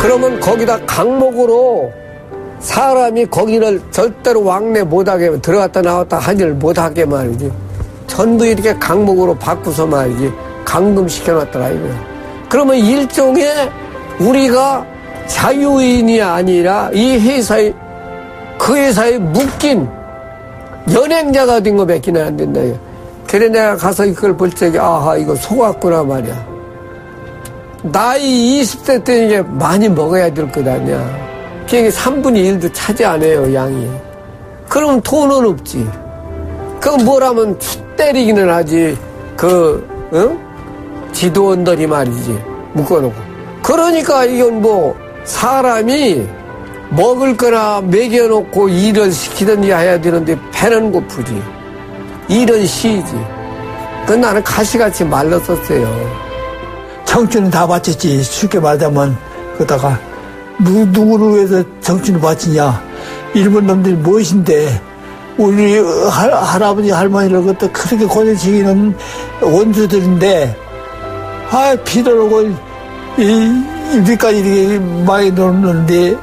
그러면 거기다 강목으로 사람이 거기를 절대로 왕래 못하게 들어갔다 나왔다 하지를 못하게 말이지. 전부 이렇게 강목으로 바꾸서 말이지. 감금시켜놨더라 이거야. 그러면 일종의 우리가 자유인이 아니라 이 회사에 그 회사에 묶인 연행자가 된 거 밖에 안 된다. 그래 내가 가서 이걸 볼 적에 아하 이거 속았구나 말이야. 나이 20대 때 이게 많이 먹어야 될 것 아니야. 그게 3분의 1도 차지 안 해요 양이. 그럼 돈은 없지. 그럼 뭐라면 때리기는 하지. 지도원들이 말이지 묶어놓고. 그러니까 이건 뭐 사람이 먹을 거나 먹여놓고 일을 시키든지 해야 되는데 배는 고프지. 일은 쉬지. 그건 나는 가시같이 말랐었어요. 청춘은 다 바쳤지. 쉽게 말하자면 그러다가 누구를 위해서 청춘을 바치냐. 일본 놈들이 무엇인데 우리 할아버지 할머니를 그때 그렇게 고생시키는 원수들인데 피를 오고 입까지 이렇게 많이 놀는데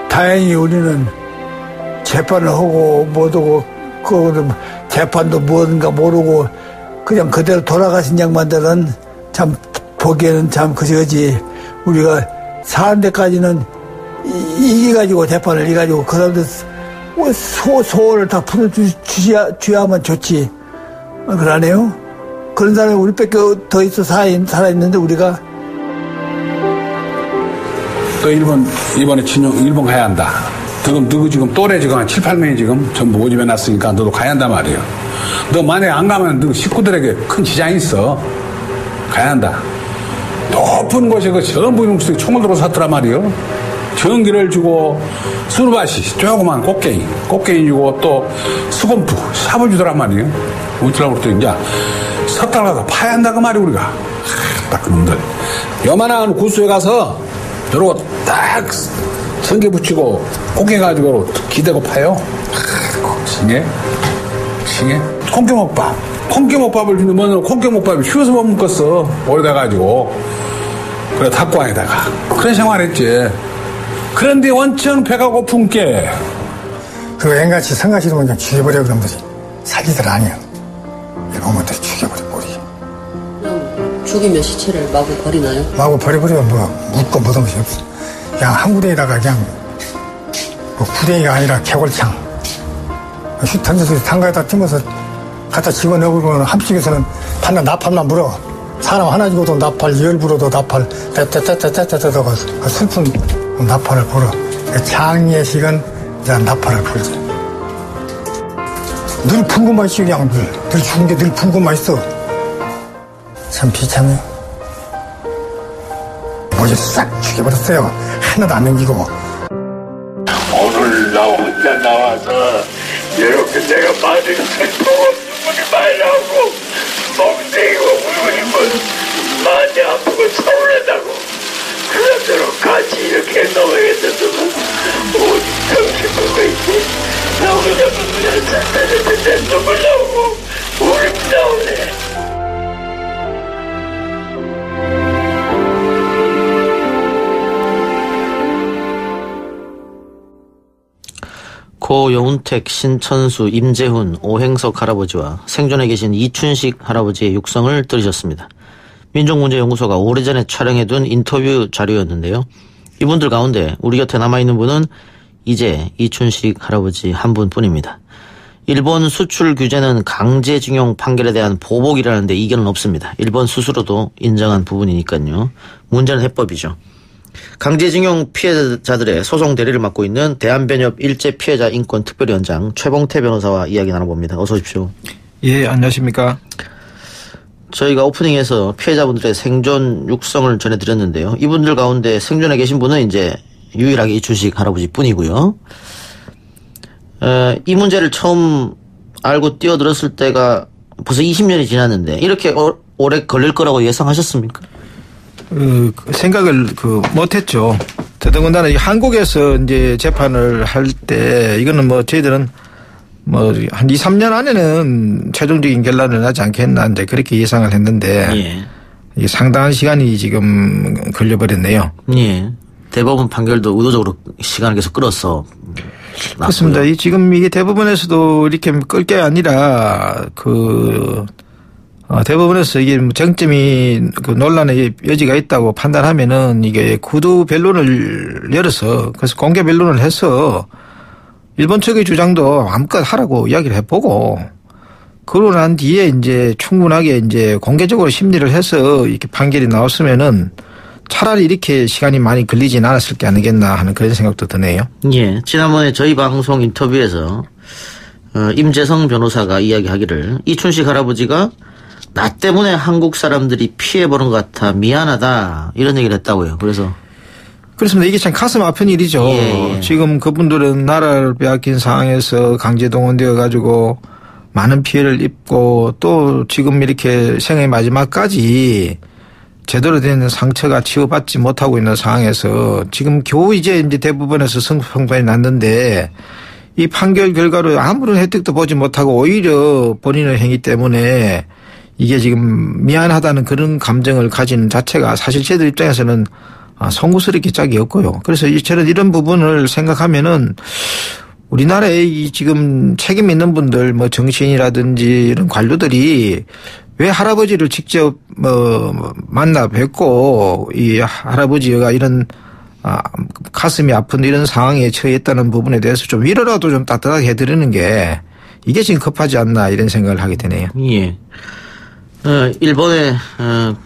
다행히 우리는 재판을 하고 못하고 그 재판도 뭔가 모르고 그냥 그대로 돌아가신 양반들은 참 보기에는 참 그저지. 우리가 사는 데까지는 이겨가지고 재판을 이겨가지고 그 사람들 소원을 다 풀어주야만 좋지. 그러네요. 그런 사람이 우리밖에 더 있어 살아있는데 우리가. 또 이번에 일본 가야 한다. 너희 지금 또래 지금 한 7, 8명이 지금 전부 모집해 놨으니까 너도 가야 한단 말이에요. 너 만약에 안 가면 너 식구들에게 큰 지장이 있어. 가야 한다. 높은 곳에 그 전부 용수에 총을 들어 샀더란 말이에요. 전기를 주고 수르바시 조그만 꽃게임 주고 또 수건프 삽을 주더란 말이에요. 어쩌라고 또 이제 석달 가서 파야 한다 그 말이 우리가. 딱 그놈들 요만한 구수에 가서 저러고 딱 전기 붙이고 고개 가지고 기대고 파요. 징해 콩깨먹밥을 주면 콩깨먹밥이 쉬워서 못 먹겠어. 오래돼가지고 그래 탁구안에다가 그런 생활했지. 그런데 원청 배가 고픈 게 그 앵같이 성같이도 그냥 죽여버려. 그놈들이 사기들 아니야. 이놈들이 죽여버려 버리지. 그럼 죽이면 시체를 마구 버리나요? 마구 버려버리면 뭐 묻고 묻은 것이 없어. 그냥 한 구덩이다가 그냥 뭐 구덩이가 아니라 개골창 슛 던져서 tan가에다 튀면서 갖다 집어넣으면 함식에서는 판단 나팔만 불어. 사람 하나 죽어도 나팔, 10 불어도 나팔, 따따따따따따따가 슬픈 나팔을 불어. 장례식은 이제 나팔을 불지. 늘 불고만 있어, 그냥 늘 죽은 게 늘 불고만 있어. 참 비참해. 모조리 싹 죽여버렸어요. 하나도 안 남기고. 오늘 나 혼자 나와서 이렇게 내가 맞은 슬퍼고 눈물이 많이 나오고 멍때리고 울고싶은 많이 아프고 서운하다고 그런대로 같이 이렇게 넘어겠었으면 어디 정신보고 있지. 나 혼자 그냥 눈물 나오고 울음 나오네. 고 여운택, 신천수, 임재훈, 오행석 할아버지와 생존해 계신 이춘식 할아버지의 육성을 들으셨습니다. 민족문제연구소가 오래전에 촬영해둔 인터뷰 자료였는데요. 이분들 가운데 우리 곁에 남아있는 분은 이제 이춘식 할아버지 한 분뿐입니다. 일본 수출 규제는 강제징용 판결에 대한 보복이라는데 이견은 없습니다. 일본 스스로도 인정한 부분이니까요. 문제는 해법이죠. 강제징용 피해자들의 소송 대리를 맡고 있는 대한변협 일제 피해자 인권 특별위원장 최봉태 변호사와 이야기 나눠봅니다. 어서 오십시오. 예, 안녕하십니까. 저희가 오프닝에서 피해자분들의 생존 육성을 전해드렸는데요. 이분들 가운데 생존해 계신 분은 이제 유일하게 이춘식 할아버지 뿐이고요. 이 문제를 처음 알고 뛰어들었을 때가 벌써 20년이 지났는데 이렇게 오래 걸릴 거라고 예상하셨습니까? 생각을 못했죠. 더더군다나 한국에서 이제 재판을 할 때 이거는 뭐 저희들은 뭐 한 2, 3년 안에는 최종적인 결론을 나지 않겠나 이제 그렇게 예상을 했는데 예. 이게 상당한 시간이 지금 걸려버렸네요. 예. 대법원 판결도 의도적으로 시간을 계속 끌어서 그렇습니다. 지금 이게 대법원에서도 이렇게 끌 게 아니라 대법원에서 이게 쟁점이 그 논란의 여지가 있다고 판단하면은 이게 구두 변론을 열어서 그래서 공개 변론을 해서 일본 측의 주장도 마음껏 하라고 이야기를 해보고 그러고 난 뒤에 이제 충분하게 이제 공개적으로 심리를 해서 이렇게 판결이 나왔으면은 차라리 이렇게 시간이 많이 걸리진 않았을 게 아니겠나 하는 그런 생각도 드네요. 예. 지난번에 저희 방송 인터뷰에서 임재성 변호사가 이야기하기를 이춘식 할아버지가 나 때문에 한국 사람들이 피해보는 것 같아 미안하다 이런 얘기를 했다고요. 그렇습니다. 이게 참 가슴 아픈 일이죠. 예. 지금 그분들은 나라를 빼앗긴 상황에서 강제 동원되어 가지고 많은 피해를 입고 또 지금 이렇게 생애 마지막까지 제대로 된 상처가 치유받지 못하고 있는 상황에서 지금 겨우 이제 대법원에서 선고판결이 났는데 이 판결 결과로 아무런 혜택도 보지 못하고 오히려 본인의 행위 때문에 이게 지금 미안하다는 그런 감정을 가지는 자체가 사실 저희들 입장에서는 송구스럽게 짝이 없고요. 그래서 저는 이런 부분을 생각하면은 우리나라에 이 지금 책임 있는 분들 뭐 정치인이라든지 이런 관료들이 왜 할아버지를 직접 만나 뵙고 이 할아버지가 이런 가슴이 아픈 이런 상황에 처했다는 부분에 대해서 좀 위로라도 좀 따뜻하게 해드리는 게 이게 지금 급하지 않나 이런 생각을 하게 되네요. 예. 일본의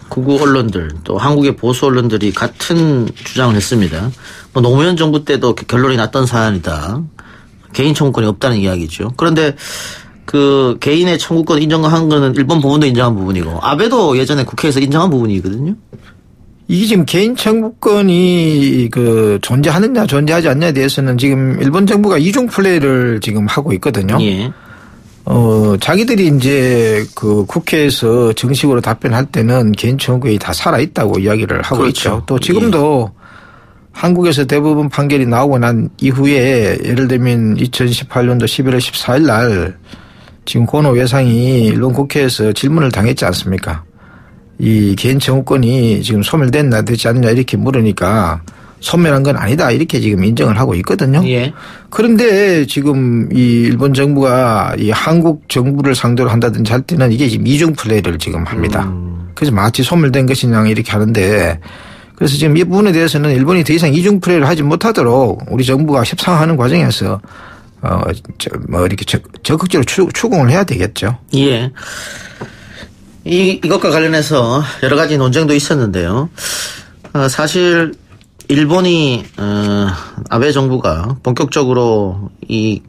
극우 언론들 또 한국의 보수 언론들이 같은 주장을 했습니다. 뭐 노무현 정부 때도 결론이 났던 사안이다. 개인 청구권이 없다는 이야기죠. 그런데 그 개인의 청구권 인정한 거는 일본 법원도 인정한 부분이고 아베도 예전에 국회에서 인정한 부분이거든요. 이게 지금 개인 청구권이 존재하느냐 존재하지 않냐에 대해서는 지금 일본 정부가 이중 플레이를 지금 하고 있거든요. 예. 자기들이 이제 그 국회에서 정식으로 답변할 때는 개인 청구권이 다 살아있다고 이야기를 하고 그렇죠. 있죠. 또 지금도 한국에서 대법원 판결이 나오고 난 이후에 예를 들면 2018년도 11월 14일 날 지금 고노 외상이 일본 국회에서 질문을 당했지 않습니까? 이 개인 청구권이 지금 소멸됐나 되지 않느냐 이렇게 물으니까 소멸한 건 아니다 이렇게 지금 인정을 하고 있거든요. 예. 그런데 지금 이 일본 정부가 이 한국 정부를 상대로 한다든지 할 때는 이게 지금 이중 플레이를 지금 합니다. 그래서 마치 소멸된 것이냐 이렇게 하는데 그래서 지금 이 부분에 대해서는 일본이 더 이상 이중 플레이를 하지 못하도록 우리 정부가 협상하는 과정에서 이렇게 적극적으로 추궁을 해야 되겠죠. 예. 이것과 관련해서 여러 가지 논쟁도 있었는데요. 사실 일본이 아베 정부가 본격적으로 이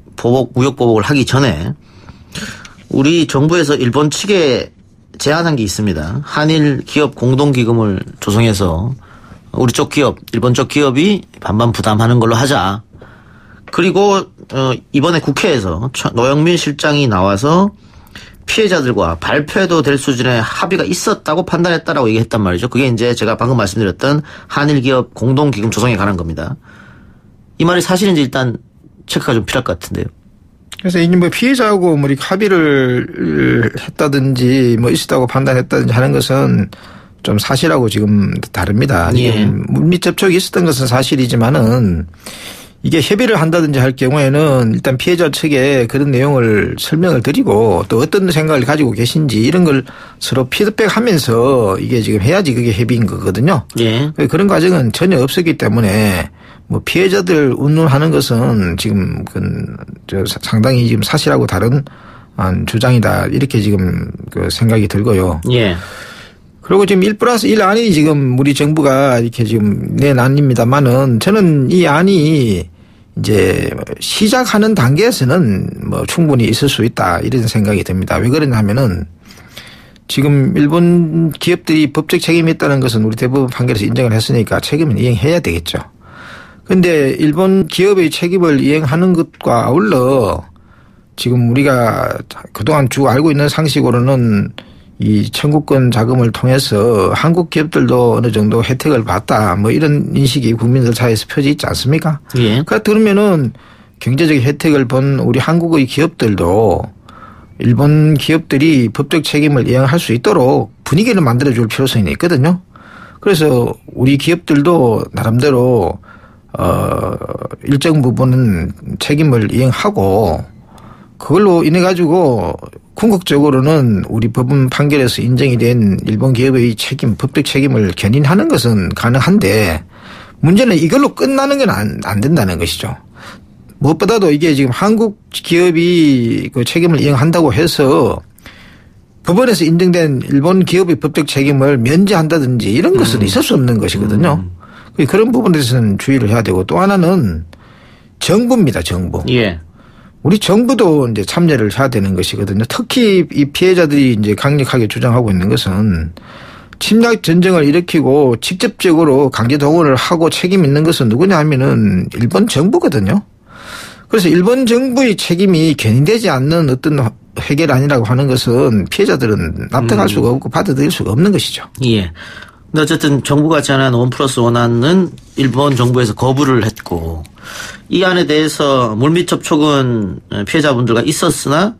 무역 보복을 하기 전에 우리 정부에서 일본 측에 제안한 게 있습니다. 한일 기업 공동기금을 조성해서 우리 쪽 기업, 일본 쪽 기업이 반반 부담하는 걸로 하자. 그리고 이번에 국회에서 노영민 실장이 나와서 피해자들과 발표해도 될 수준의 합의가 있었다고 판단했다라고 얘기했단 말이죠. 그게 이제 제가 방금 말씀드렸던 한일 기업 공동기금 조성에 관한 겁니다. 이 말이 사실인지 일단 체크가 좀 필요할 것 같은데요. 그래서 이제 뭐 피해자하고 뭐 이렇게 합의를 했다든지 뭐 있었다고 판단했다든지 하는 것은 좀 사실하고 지금 다릅니다. 예. 물밑 접촉이 있었던 것은 사실이지만은 이게 협의를 한다든지 할 경우에는 일단 피해자 측에 그런 내용을 설명을 드리고 또 어떤 생각을 가지고 계신지 이런 걸 서로 피드백하면서 이게 지금 해야지 그게 협의인 거거든요. 예. 그런 과정은 전혀 없었기 때문에 뭐 피해자들 운운하는 것은 지금 상당히 지금 사실하고 다른 주장이다 이렇게 지금 생각이 들고요. 예. 그리고 지금 1+1 안이 지금 우리 정부가 이렇게 지금 낸 안입니다만은 저는 이 안이 이제 시작하는 단계에서는 뭐 충분히 있을 수 있다 이런 생각이 듭니다. 왜 그러냐 하면은 지금 일본 기업들이 법적 책임이 있다는 것은 우리 대법원 판결에서 인정을 했으니까 책임은 이행해야 되겠죠. 그런데 일본 기업의 책임을 이행하는 것과 아울러 지금 우리가 그동안 쭉 알고 있는 상식으로는 이 청구권 자금을 통해서 한국 기업들도 어느 정도 혜택을 받다 뭐 이런 인식이 국민들 사이에서 펴져 있지 않습니까? 예. 그러면은 경제적 혜택을 본 우리 한국의 기업들도 일본 기업들이 법적 책임을 이행할 수 있도록 분위기를 만들어줄 필요성이 있거든요. 그래서 우리 기업들도 나름대로 일정 부분은 책임을 이행하고 그걸로 인해 가지고 궁극적으로는 우리 법원 판결에서 인정이 된 일본 기업의 책임, 법적 책임을 견인하는 것은 가능한데 문제는 이걸로 끝나는 건 안 된다는 것이죠. 무엇보다도 이게 지금 한국 기업이 그 책임을 이행한다고 해서 법원에서 인정된 일본 기업의 법적 책임을 면제한다든지 이런 것은 있을 수 없는 것이거든요. 그런 부분에 대해서는 주의를 해야 되고 또 하나는 정부입니다. 정부. 예. 우리 정부도 이제 참여를 해야 되는 것이거든요. 특히 이 피해자들이 이제 강력하게 주장하고 있는 것은 침략 전쟁을 일으키고 직접적으로 강제 동원을 하고 책임 있는 것은 누구냐 하면은 일본 정부거든요. 그래서 일본 정부의 책임이 견인되지 않는 어떤 해결안이라고 하는 것은 피해자들은 납득할 수가 없고 받아들일 수가 없는 것이죠. 예. 근데 어쨌든 정부가 제안한 1+1안은 일본 정부에서 거부를 했고 이 안에 대해서 물밑 접촉은 피해자분들과 있었으나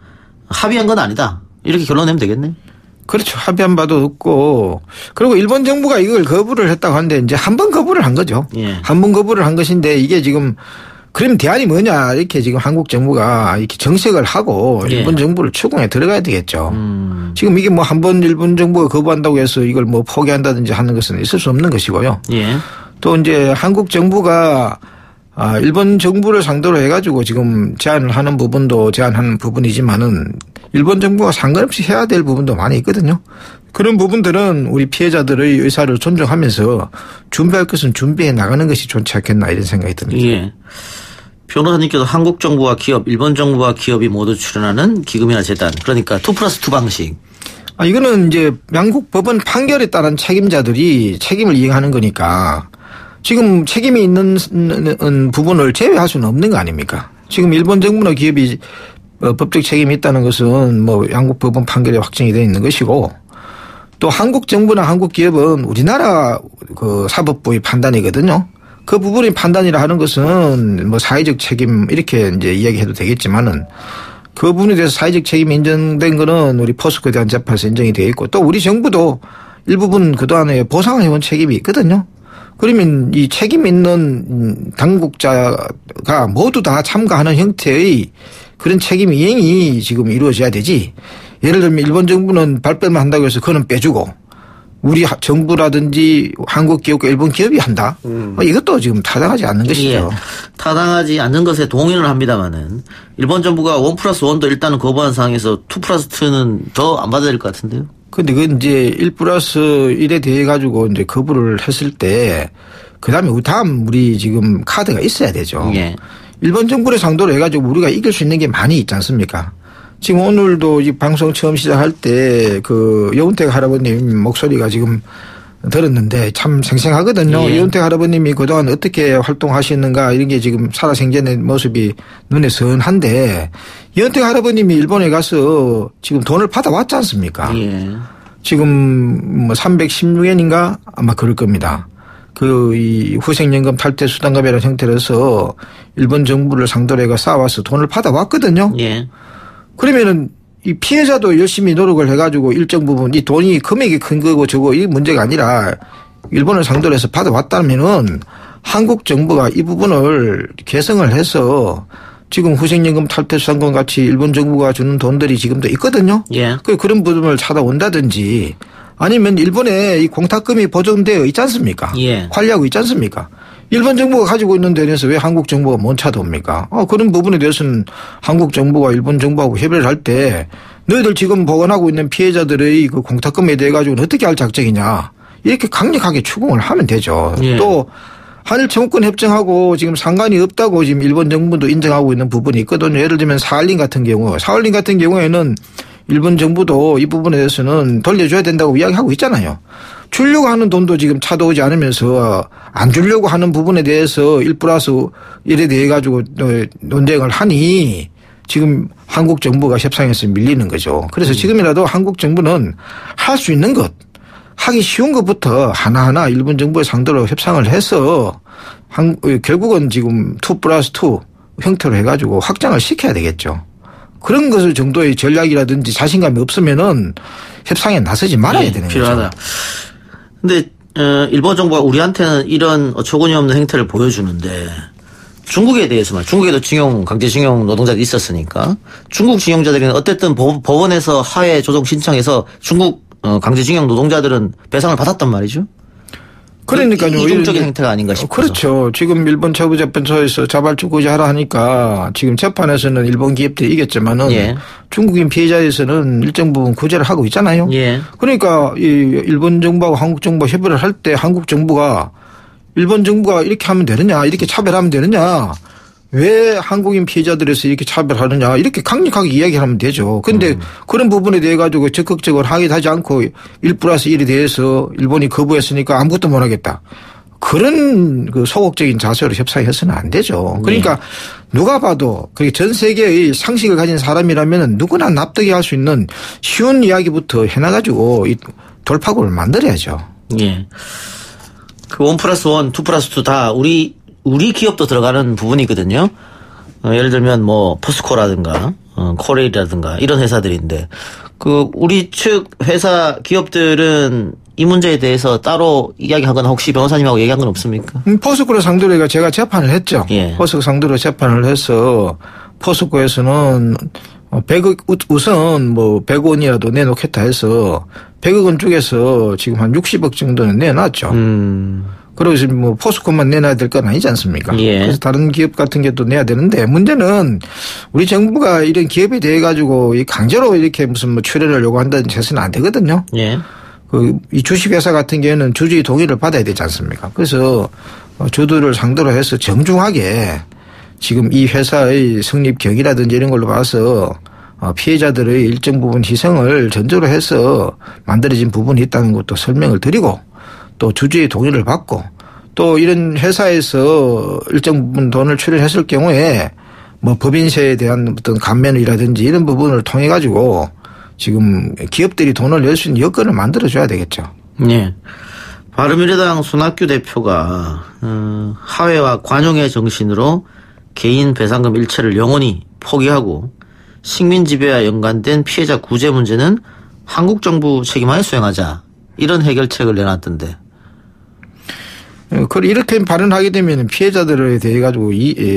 합의한 건 아니다. 이렇게 결론내면 되겠네. 그렇죠. 합의한 바도 없고 그리고 일본 정부가 이걸 거부를 했다고 하는데 이제 한 번 거부를 한 거죠. 예. 한 번 거부를 한 것인데 이게 지금 그럼 대안이 뭐냐 이렇게 지금 한국 정부가 이렇게 정색을 하고 일본 정부를 추궁해 들어가야 되겠죠. 지금 이게 뭐 한 번 일본 정부가 거부한다고 해서 이걸 뭐 포기한다든지 하는 것은 있을 수 없는 것이고요. 예. 또 이제 한국 정부가 일본 정부를 상대로 해가지고 지금 제안을 하는 부분도 제안하는 부분이지만은 일본 정부가 상관없이 해야 될 부분도 많이 있거든요. 그런 부분들은 우리 피해자들의 의사를 존중하면서 준비할 것은 준비해 나가는 것이 좋지 않겠나 이런 생각이 듭니다. 예. 변호사님께서 한국 정부와 기업, 일본 정부와 기업이 모두 출연하는 기금이나 재단, 그러니까 2+2 방식. 이거는 이제 양국 법원 판결에 따른 책임자들이 책임을 이행하는 거니까 지금 책임이 있는 부분을 제외할 수는 없는 거 아닙니까? 지금 일본 정부나 기업이 법적 책임이 있다는 것은 뭐 양국 법원 판결에 확정이 되어 있는 것이고 또 한국 정부나 한국 기업은 우리나라 그 사법부의 판단이거든요. 그 부분의 판단이라 하는 것은 뭐 사회적 책임 이렇게 이제 이야기해도 되겠지만은 그 부분에 대해서 사회적 책임이 인정된 거는 우리 포스코에 대한 재판에서 인정이 되어 있고 또 우리 정부도 일부분 그동안에 보상해온 책임이 있거든요. 그러면 이 책임 있는 당국자가 모두 다 참가하는 형태의 그런 책임 이행이 지금 이루어져야 되지. 예를 들면 일본 정부는 발표만 한다고 해서 그거는 빼주고 우리 정부라든지 한국 기업과 일본 기업이 한다. 이것도 지금 타당하지 않는 것이죠. 예. 타당하지 않는 것에 동의를 합니다마는 일본 정부가 1+1도 일단은 거부한 상황에서 2+2는 더 안 받아야 될 것 같은데요. 근데 그건 이제 1+1에 대해 가지고 이제 거부를 했을 때 그다음에 다음 우리 지금 카드가 있어야 되죠. 예. 일본 정부를 상대로 해가지고 우리가 이길 수 있는 게 많이 있지 않습니까? 지금 오늘도 이 방송 처음 시작할 때 그 여운택 할아버님 목소리가 지금 들었는데 참 생생하거든요. 예. 여운택 할아버님이 그동안 어떻게 활동하시는가 이런 게 지금 살아생전의 모습이 눈에 선한데 여운택 할아버님이 일본에 가서 지금 돈을 받아왔지 않습니까? 예. 지금 뭐 316엔인가 아마 그럴 겁니다. 이 후생연금 탈퇴 수당금이라는 형태로서 일본 정부를 상대로 해가 쌓아와서 돈을 받아왔거든요. 예. 그러면은 이 피해자도 열심히 노력을 해가지고 일정 부분 이 돈이 금액이 큰 거고 저거 이 문제가 아니라 일본을 상대로 해서 받아왔다면은 한국 정부가 이 부분을 개성을 해서 지금 후생연금 탈퇴 수당금 같이 일본 정부가 주는 돈들이 지금도 있거든요. 예. 그런 부분을 찾아온다든지 아니면 일본에 이 공탁금이 보존되어 있지 않습니까? 예. 관리하고 있지 않습니까? 일본 정부가 가지고 있는 데 대해서 왜 한국 정부가 못 찾아옵니까? 그런 부분에 대해서는 한국 정부가 일본 정부하고 협의를 할 때 너희들 지금 보관하고 있는 피해자들의 그 공탁금에 대해 가지고는 어떻게 할 작정이냐 이렇게 강력하게 추궁을 하면 되죠. 예. 또 한일 청구권 협정하고 지금 상관이 없다고 지금 일본 정부도 인정하고 있는 부분이 있거든요. 예를 들면 사할린 같은 경우에는 일본 정부도 이 부분에 대해서는 돌려줘야 된다고 이야기하고 있잖아요. 주려고 하는 돈도 지금 찾아오지 않으면서 안 주려고 하는 부분에 대해서 1+1에 대해 가지고 논쟁을 하니 지금 한국 정부가 협상에서 밀리는 거죠. 그래서 지금이라도 한국 정부는 할 수 있는 것, 하기 쉬운 것부터 하나하나 일본 정부의 상대로 협상을 해서 결국은 지금 2+2 형태로 해가지고 확장을 시켜야 되겠죠. 그런 것을 정도의 전략이라든지 자신감이 없으면은 협상에 나서지 말아야 되는 필요하다. 거죠. 근데 일본 정부가 우리한테는 이런 어처구니 없는 행태를 보여주는데 중국에 대해서만, 중국에도 강제징용 노동자들이 있었으니까 중국 징용자들은 어쨌든 법원에서 하해 조정 신청해서 중국 강제징용 노동자들은 배상을 받았단 말이죠. 그러니까요. 이중적인 행태가 아닌가 싶어서. 그렇죠. 지금 일본 최고재판소에서 자발적 구제하라 하니까 지금 재판에서는 일본 기업들이 이겼지만은 예. 중국인 피해자에서는 일정 부분 구제를 하고 있잖아요. 예. 그러니까 이 일본 정부하고 한국 정부가 협의를 할 때 한국 정부가 일본 정부가 이렇게 하면 되느냐, 이렇게 차별하면 되느냐, 왜 한국인 피해자들에서 이렇게 차별하느냐, 이렇게 강력하게 이야기하면 되죠. 그런데 그런 부분에 대해 가지고 적극적으로 항의하지 않고 1+1에 대해서 일본이 거부했으니까 아무것도 못 하겠다. 그런 그 소극적인 자세로 협상해서는 안 되죠. 그러니까 누가 봐도 전 세계의 상식을 가진 사람이라면 누구나 납득이 할 수 있는 쉬운 이야기부터 해놔가지고 이 돌파구를 만들어야죠. 예. 그 1+1, 2+2 다 우리 기업도 들어가는 부분이거든요. 예를 들면 뭐 포스코라든가 코레일이라든가 이런 회사들인데 그 우리 측 회사 기업들은 이 문제에 대해서 따로 이야기하거나 혹시 변호사님하고 얘기한 건 없습니까? 포스코를 상대로 제가 재판을 했죠. 예. 포스코 상대로 재판을 해서 포스코에서는 100억 우선 뭐 100원이라도 내놓겠다 해서 100억 원 쪽에서 지금 한 60억 정도는 내놨죠. 그리고 지금 뭐 포스코만 내놔야 될 건 아니지 않습니까? 예. 그래서 다른 기업 같은 게도 내야 되는데 문제는 우리 정부가 이런 기업에 대해 가지고 강제로 이렇게 무슨 뭐 출연을 요구한다든지 해서는 안 되거든요. 예. 이 주식회사 같은 경우에는 주주의 동의를 받아야 되지 않습니까? 그래서 주주를 상대로 해서 정중하게 지금 이 회사의 성립 경위라든지 이런 걸로 봐서 피해자들의 일정 부분 희생을 전제로 해서 만들어진 부분이 있다는 것도 설명을 드리고 또 주주의 동의를 받고 또 이런 회사에서 일정 부분 돈을 출연했을 경우에 뭐 법인세에 대한 어떤 감면이라든지 이런 부분을 통해 가지고 지금 기업들이 돈을 낼 수 있는 여건을 만들어줘야 되겠죠. 네. 바른미래당 손학규 대표가 하회와 관용의 정신으로 개인 배상금 일체를 영원히 포기하고 식민 지배와 연관된 피해자 구제 문제는 한국 정부 책임하에 수행하자 이런 해결책을 내놨던데. 이렇게 발언하게 되면 피해자들에 대해 가지고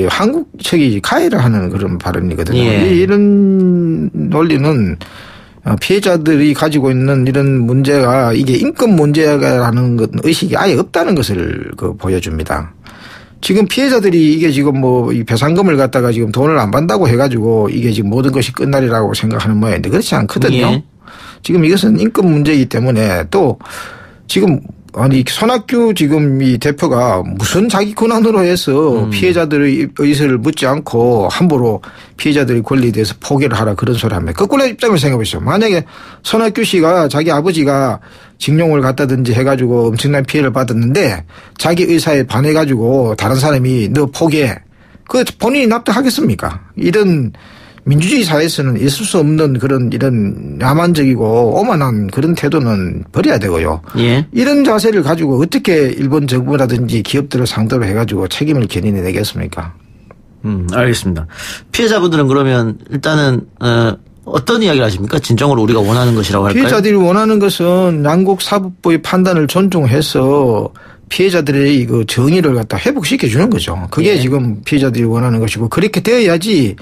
한국 측이 가해를 하는 그런 발언이거든요. 예. 이런 논리는 피해자들이 가지고 있는 이런 문제가 이게 인권 문제라는 것 의식이 아예 없다는 것을 보여줍니다. 지금 피해자들이 이게 지금 뭐 이 배상금을 갖다가 지금 돈을 안 받는다고 해가지고 이게 지금 모든 것이 끝날이라고 생각하는 모양인데 그렇지 않거든요. 예. 지금 이것은 인권 문제이기 때문에 또 지금 아니 손학규 지금 이 대표가 무슨 자기 권한으로 해서 피해자들의 의사를 묻지 않고 함부로 피해자들의 권리에 대해서 포기를 하라 그런 소리 하면 거꾸로 입장을 생각해 보시죠. 만약에 손학규 씨가 자기 아버지가 징용을 갖다든지 해가지고 엄청난 피해를 받았는데 자기 의사에 반해가지고 다른 사람이 너 포기해. 그 본인이 납득하겠습니까? 이런 민주주의 사회에서는 있을 수 없는 그런 이런 야만적이고 오만한 그런 태도는 버려야 되고요. 예. 이런 자세를 가지고 어떻게 일본 정부라든지 기업들을 상대로 해가지고 책임을 견인해 내겠습니까? 알겠습니다. 피해자분들은 그러면 일단은 어떤 이야기를 하십니까? 진정으로 우리가 원하는 것이라고 할까요? 피해자들이 원하는 것은 양국 사법부의 판단을 존중해서 피해자들의 그 정의를 갖다 회복시켜 주는 거죠. 그게 예. 지금 피해자들이 원하는 것이고 그렇게 되어야지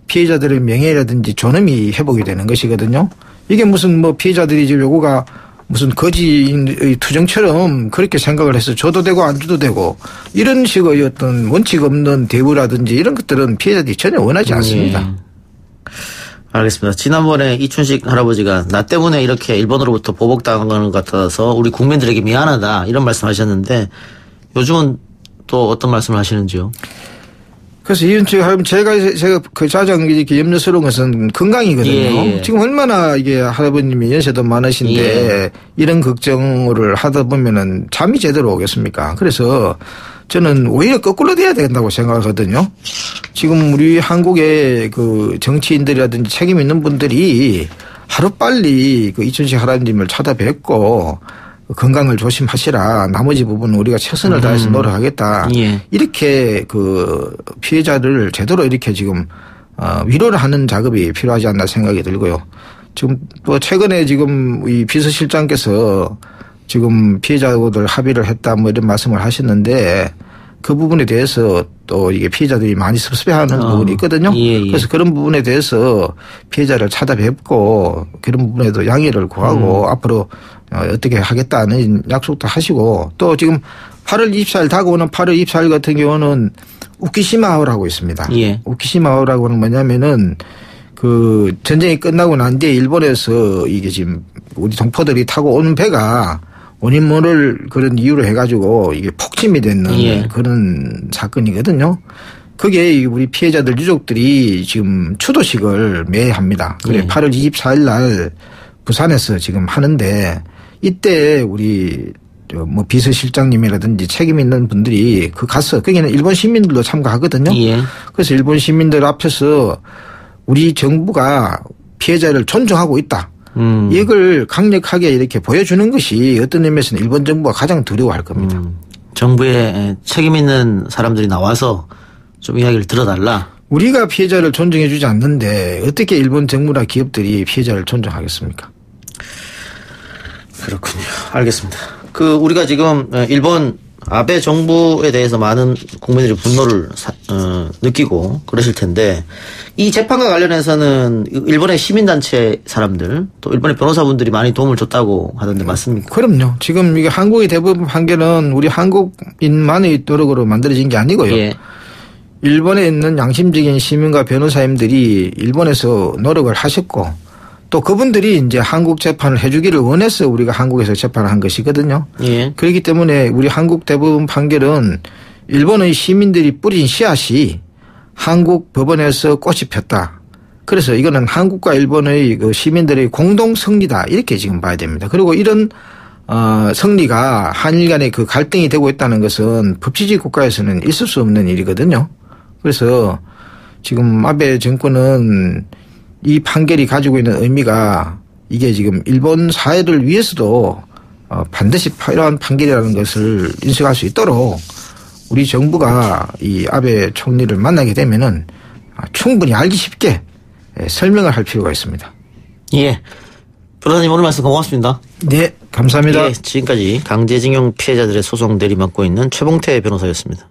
피해자들의 명예라든지 존엄이 회복이 되는 것이거든요. 이게 무슨 뭐 피해자들이 지금 요구가 무슨 거지의 투정처럼 그렇게 생각을 해서 줘도 되고 안 줘도 되고 이런 식의 어떤 원칙 없는 대우라든지 이런 것들은 피해자들이 전혀 원하지 않습니다. 예. 알겠습니다. 지난번에 이춘식 할아버지가 나 때문에 이렇게 일본으로부터 보복당하는 것 같아서 우리 국민들에게 미안하다 이런 말씀하셨는데 요즘은 또 어떤 말씀을 하시는지요? 그래서 제가 그 가장 이렇게 염려스러운 것은 건강이거든요. 예. 지금 얼마나 이게 할아버님이 연세도 많으신데 예. 이런 걱정을 하다 보면은 잠이 제대로 오겠습니까? 그래서 저는 오히려 거꾸로 돼야 된다고 생각하거든요. 지금 우리 한국의 그 정치인들이라든지 책임 있는 분들이 하루빨리 그 이춘식 할아버님을 찾아뵙고 건강을 조심하시라. 나머지 부분은 우리가 최선을 다해서 노력하겠다. 예. 이렇게 그 피해자를 제대로 이렇게 지금 위로를 하는 작업이 필요하지 않나 생각이 들고요. 지금 또 최근에 지금 이 비서실장께서 지금 피해자들 합의를 했다 뭐 이런 말씀을 하셨는데 그 부분에 대해서 또 이게 피해자들이 많이 섭섭해하는 부분이 있거든요. 예. 그래서 그런 부분에 대해서 피해자를 찾아뵙고 그런 부분에도 양해를 구하고 앞으로 어떻게 하겠다는 약속도 하시고 또 지금 8월 24일 다가오는 8월 24일 같은 경우는 우키시마호라고 있습니다. 예. 우키시마호라고는 뭐냐면은 그 전쟁이 끝나고 난 뒤에 일본에서 이게 지금 우리 동포들이 타고 오는 배가 원인 모를 그런 이유로 해가지고 이게 폭침이 됐는 예. 그런 사건이거든요. 그게 우리 피해자들 유족들이 지금 추도식을 매해 합니다. 그래 예. 8월 24일 날 부산에서 지금 하는데 이때 우리 뭐 비서실장님이라든지 책임 있는 분들이 그 가서 거기는 일본 시민들도 참가하거든요. 예. 그래서 일본 시민들 앞에서 우리 정부가 피해자를 존중하고 있다. 이걸 강력하게 이렇게 보여주는 것이 어떤 의미에서는 일본 정부가 가장 두려워할 겁니다. 정부에 책임 있는 사람들이 나와서 좀 이야기를 들어달라. 우리가 피해자를 존중해 주지 않는데 어떻게 일본 정부나 기업들이 피해자를 존중하겠습니까? 그렇군요. 알겠습니다. 우리가 지금 일본 아베 정부에 대해서 많은 국민들이 분노를 느끼고 그러실 텐데 이 재판과 관련해서는 일본의 시민단체 사람들 또 일본의 변호사분들이 많이 도움을 줬다고 하던데 맞습니까? 그럼요. 지금 이게 한국의 대부분 판결은 우리 한국인만의 노력으로 만들어진 게 아니고요. 예. 일본에 있는 양심적인 시민과 변호사님들이 일본에서 노력을 하셨고 또 그분들이 이제 한국 재판을 해주기를 원해서 우리가 한국에서 재판을 한 것이거든요. 예. 그렇기 때문에 우리 한국 대부분 판결은 일본의 시민들이 뿌린 씨앗이 한국 법원에서 꽃이 폈다. 그래서 이거는 한국과 일본의 그 시민들의 공동 승리다. 이렇게 지금 봐야 됩니다. 그리고 이런 승리가 한일 간의 그 갈등이 되고 있다는 것은 법치주의 국가에서는 있을 수 없는 일이거든요. 그래서 지금 아베 정권은 이 판결이 가지고 있는 의미가 이게 지금 일본 사회를 위해서도 반드시 필요한 판결이라는 것을 인식할 수 있도록 우리 정부가 이 아베 총리를 만나게 되면은 충분히 알기 쉽게 설명을 할 필요가 있습니다. 예. 변호사님 오늘 말씀 고맙습니다. 네, 감사합니다. 예, 지금까지 강제징용 피해자들의 소송 대리 맡고 있는 최봉태 변호사였습니다.